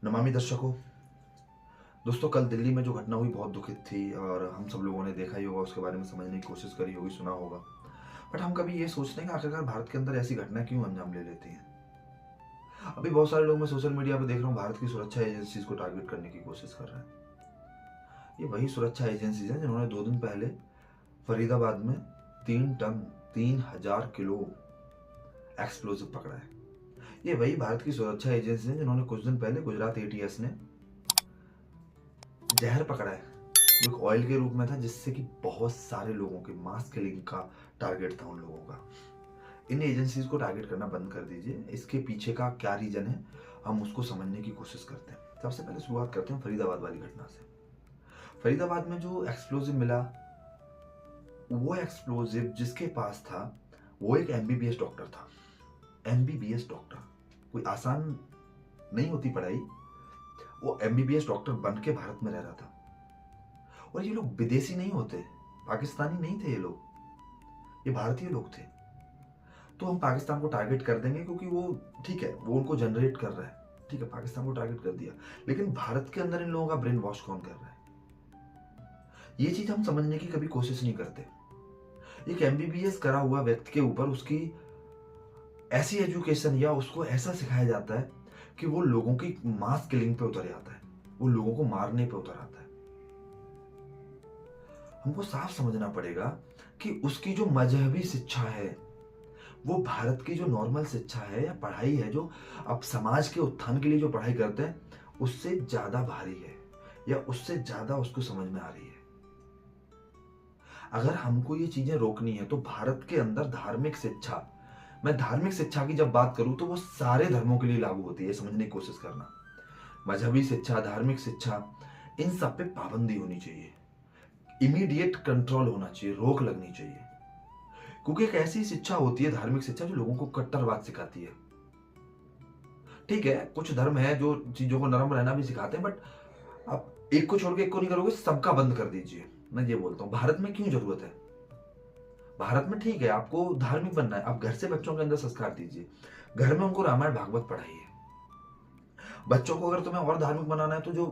नमामि दर्शकों। दोस्तों, कल दिल्ली में जो घटना हुई बहुत दुखित थी और हम सब लोगों ने देखा ही होगा, उसके बारे में समझने की कोशिश करी होगी, सुना होगा। बट हम कभी ये सोचते हैं कि आखिरकार भारत के अंदर ऐसी घटना क्यों अंजाम ले लेती हैं। अभी बहुत सारे लोग मैं सोशल मीडिया पे देख रहा हूँ, भारत की सुरक्षा एजेंसीज को टारगेट करने की कोशिश कर रहे हैं। ये वही सुरक्षा एजेंसीज हैं जिन्होंने 2 दिन पहले फरीदाबाद में 3 टन 3000 किलो एक्सप्लोजिव पकड़ा है। ये वही भारत की सुरक्षा एजेंसी हैं जिन्होंने कुछ दिन पहले गुजरात एटीएस ने जहर पकड़ा है, जो एक ऑयल के रूप में था, जिससे कि बहुत सारे लोगों के मास किलिंग का टारगेट था उन लोगों का। इन एजेंसीज को टारगेट करना बंद कर दीजिए। इसके पीछे का क्या रीजन है, हम उसको समझने की कोशिश करते हैं। सबसे पहले शुरुआत करते हैं फरीदाबाद वाली घटना से। फरीदाबाद में जो एक्सप्लोजिव मिला, वो एक्सप्लोजिव जिसके पास था वो एक एमबीबीएस डॉक्टर था। एमबीबीएस डॉक्टर, कोई आसान नहीं होती पढ़ाई। वो एमबीबीएस डॉक्टर बन के भारत में रह रहा था। और ये लोग विदेशी नहीं होते, पाकिस्तानी नहीं थे ये लोग, ये भारतीय लोग थे। तो हम पाकिस्तान को टारगेट कर देंगे क्योंकि वो ठीक है, वो उनको जनरेट कर रहा है, ठीक है, पाकिस्तान को टारगेट कर दिया। लेकिन भारत के अंदर इन लोगों का ब्रेन वॉश कौन कर रहा है, ये चीज हम समझने की कभी कोशिश नहीं करते। एक एमबीबीएस करा हुआ व्यक्ति के ऊपर उसकी ऐसी एजुकेशन या उसको ऐसा सिखाया जाता है कि वो लोगों की मास किलिंग पे उतर जाता है, वो लोगों को मारने पे उतर आता है। हमको साफ समझना पड़ेगा कि उसकी जो मजहबी शिक्षा है, वो भारत की जो नॉर्मल शिक्षा है या पढ़ाई है, जो अब समाज के उत्थान के लिए जो पढ़ाई करते हैं, उससे ज्यादा भारी है या उससे ज्यादा उसको समझ में आ रही है। अगर हमको ये चीजें रोकनी है तो भारत के अंदर धार्मिक शिक्षा, मैं धार्मिक शिक्षा की जब बात करूं तो वो सारे धर्मों के लिए लागू होती है, समझने की कोशिश करना। मजहबी शिक्षा, धार्मिक शिक्षा, इन सब पे पाबंदी होनी चाहिए, इमीडिएट कंट्रोल होना चाहिए, रोक लगनी चाहिए। क्योंकि एक ऐसी शिक्षा होती है धार्मिक शिक्षा जो लोगों को कट्टरवाद सिखाती है। ठीक है, कुछ धर्म है जो चीजों को नरम रहना भी सिखाते हैं, बट आप एक को छोड़ के एक को नहीं करोगे, सबका बंद कर दीजिए। मैं ये बोलता हूं, भारत में क्यों जरूरत है। भारत में ठीक है, आपको धार्मिक बनना है, आप घर से बच्चों के अंदर संस्कार दीजिए, घर में उनको रामायण भागवत पढ़ाइए। बच्चों को अगर तुम्हें और धार्मिक बनाना है तो जो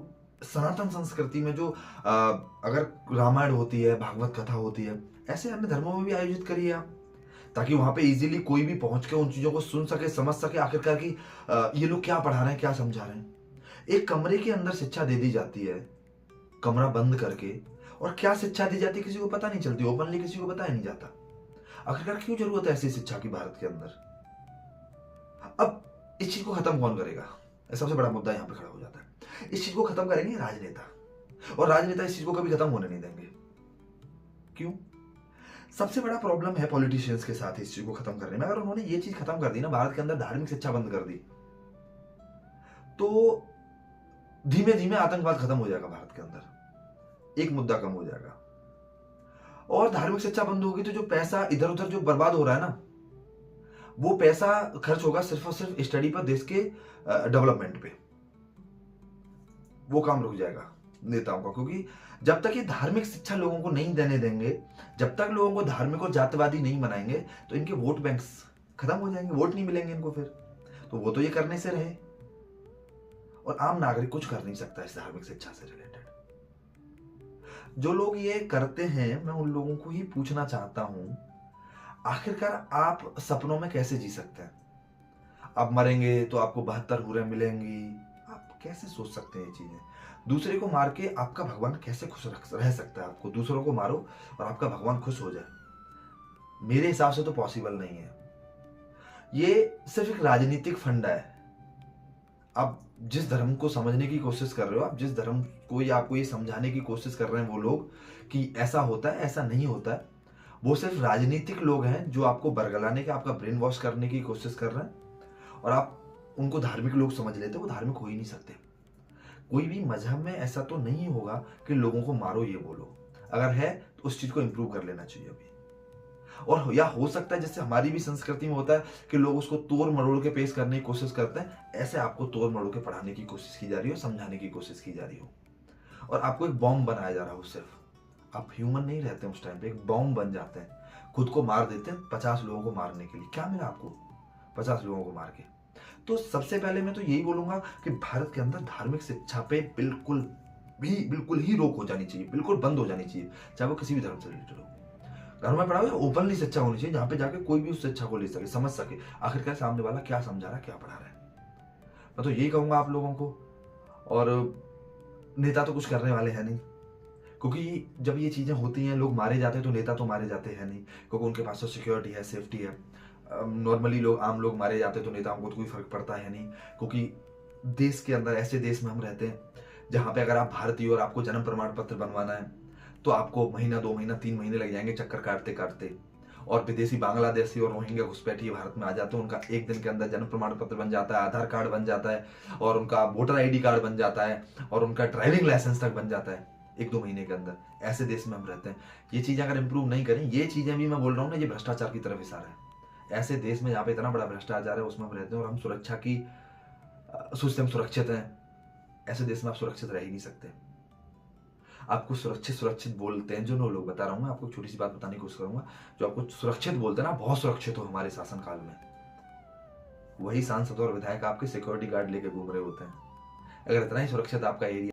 सनातन संस्कृति में जो अगर रामायण होती है, भागवत कथा होती है, ऐसे अन्य धर्मों में भी आयोजित करिए आप, ताकि वहां पे इजीली कोई भी पहुंच के उन चीजों को सुन सके, समझ सके आखिरकार कि ये लोग क्या पढ़ा रहे हैं, क्या समझा रहे हैं। एक कमरे के अंदर शिक्षा दे दी जाती है, कमरा बंद करके, और क्या शिक्षा दी जाती है किसी को पता नहीं चलती, ओपनली किसी को बताया नहीं जाता। आखिरकार क्यों जरूरत है ऐसी शिक्षा की भारत के अंदर। अब इस चीज को खत्म कौन करेगा, सबसे बड़ा मुद्दा यहाँ पे खड़ा हो जाता है। इस चीज को खत्म करेंगे राजनेता, और राजनेता इस चीज को कभी खत्म होने नहीं देंगे। क्यों? सबसे बड़ा प्रॉब्लम है पॉलिटिशियंस के साथ इस चीज को खत्म करने में। अगर उन्होंने ये चीज खत्म कर दी ना, भारत के अंदर धार्मिक शिक्षा बंद कर दी, तो धीमे धीमे आतंकवाद खत्म हो जाएगा भारत के अंदर, एक मुद्दा कम हो जाएगा। और धार्मिक शिक्षा बंद होगी तो जो पैसा इधर उधर जो बर्बाद हो रहा है ना, वो पैसा खर्च होगा सिर्फ और सिर्फ स्टडी पर, देश के डेवलपमेंट पे। वो काम रुक जाएगा नेताओं का, क्योंकि जब तक ये धार्मिक शिक्षा लोगों को नहीं देने देंगे, जब तक लोगों को धार्मिक और जातिवादी नहीं बनाएंगे, तो इनके वोट बैंक्स खत्म हो जाएंगे, वोट नहीं मिलेंगे इनको फिर। तो वो तो ये करने से रहे, और आम नागरिक कुछ कर नहीं सकता इस धार्मिक शिक्षा से रिलेटेड। जो लोग ये करते हैं, मैं उन लोगों को ही पूछना चाहता हूं, आखिरकार आप सपनों में कैसे जी सकते हैं। आप मरेंगे तो आपको 72 हुरें मिलेंगी, आप कैसे सोच सकते हैं ये चीजें। दूसरे को मार के आपका भगवान कैसे खुश रह सकता है। आपको दूसरों को मारो और आपका भगवान खुश हो जाए, मेरे हिसाब से तो पॉसिबल नहीं है। ये सिर्फ एक राजनीतिक फंडा है। आप जिस धर्म को समझने की कोशिश कर रहे हो, आप जिस धर्म को या आपको ये समझाने की कोशिश कर रहे हैं वो लोग कि ऐसा होता है, ऐसा नहीं होता है, वो सिर्फ राजनीतिक लोग हैं जो आपको बरगलाने के, आपका ब्रेन वॉश करने की कोशिश कर रहे हैं। और आप उनको धार्मिक लोग समझ लेते, वो धार्मिक हो ही नहीं सकते। कोई भी मजहब में ऐसा तो नहीं होगा कि लोगों को मारो ये बोलो। अगर है तो उस चीज को इंप्रूव कर लेना चाहिए अभी। और या हो सकता है जैसे हमारी भी संस्कृति में होता है कि लोग उसको तोड़ मरोड़ के पेश करने की कोशिश करते हैं, ऐसे आपको तोड़ मरोड़ के पढ़ाने की कोशिश की जा रही हो, समझाने की कोशिश की जा रही हो, और आपको एक बॉम्ब बनाया जा रहा हो। सिर्फ आप ह्यूमन नहीं रहते उस टाइम पे, एक बॉम्ब बन जाते हैं, खुद को मार देते हैं 50 लोगों को मारने के लिए। क्या मिला आपको 50 लोगों को मार के? तो सबसे पहले मैं तो यही बोलूंगा कि भारत के अंदर धार्मिक शिक्षा पे बिल्कुल ही रोक हो जानी चाहिए, बिल्कुल बंद हो जानी चाहिए, चाहे वो किसी भी धर्म से रिलेटेड हो। घर में पढ़ा हुआ ओपनली शिक्षा होनी चाहिए, जहां पे जाके कोई भी उस शिक्षा को ले सके, समझ सके आखिरकार सामने वाला क्या समझा रहा है, क्या पढ़ा रहा है। मैं तो यही कहूंगा आप लोगों को। और नेता तो कुछ करने वाले हैं नहीं, क्योंकि जब ये चीजें होती हैं, लोग मारे जाते हैं, तो नेता तो मारे जाते हैं नहीं, क्योंकि उनके पास तो सिक्योरिटी है, सेफ्टी है। नॉर्मली लोग, आम लोग मारे जाते हैं तो नेताओं को तो कोई फर्क पड़ता है नहीं, क्योंकि देश के अंदर, ऐसे देश में हम रहते हैं जहां पे अगर आप भारतीय और आपको जन्म प्रमाण पत्र बनवाना है तो आपको महीना, 2 महीना, 3 महीने लग जाएंगे चक्कर काटते काटते। और विदेशी बांग्लादेशी और रोहिंग्या घुसपैठिए भारत में आ जाते हैं, उनका एक दिन के अंदर जन्म प्रमाण पत्र बन जाता है, आधार कार्ड बन जाता है, और उनका वोटर आईडी कार्ड बन जाता है, और उनका ड्राइविंग लाइसेंस तक बन जाता है 1-2 महीने के अंदर। ऐसे देश में हम रहते हैं। ये चीजें अगर इंप्रूव नहीं करें, ये चीजें भी मैं बोल रहा हूँ ना, ये भ्रष्टाचार की तरफ इशारा है। ऐसे देश में जहाँ पे इतना बड़ा भ्रष्टाचार है, उसमें हम रहते हैं, और हम सुरक्षा की सोचते हम सुरक्षित हैं। ऐसे देश में आप सुरक्षित रह ही नहीं सकते। आपको सुरक्षित बोलते हैं जो लोग, बता रहा हूँ मैं आपको, छोटी सी बात बताने की कोशिश करूंगा। जो आपको सुरक्षित बोलते हैं ना, बहुत सुरक्षित हो हमारे शासन काल में, वही सांसद और विधायक आपके सिक्योरिटी गार्ड लेके घूम रहे होते हैं। अगर इतना ही सुरक्षित आपका एरिया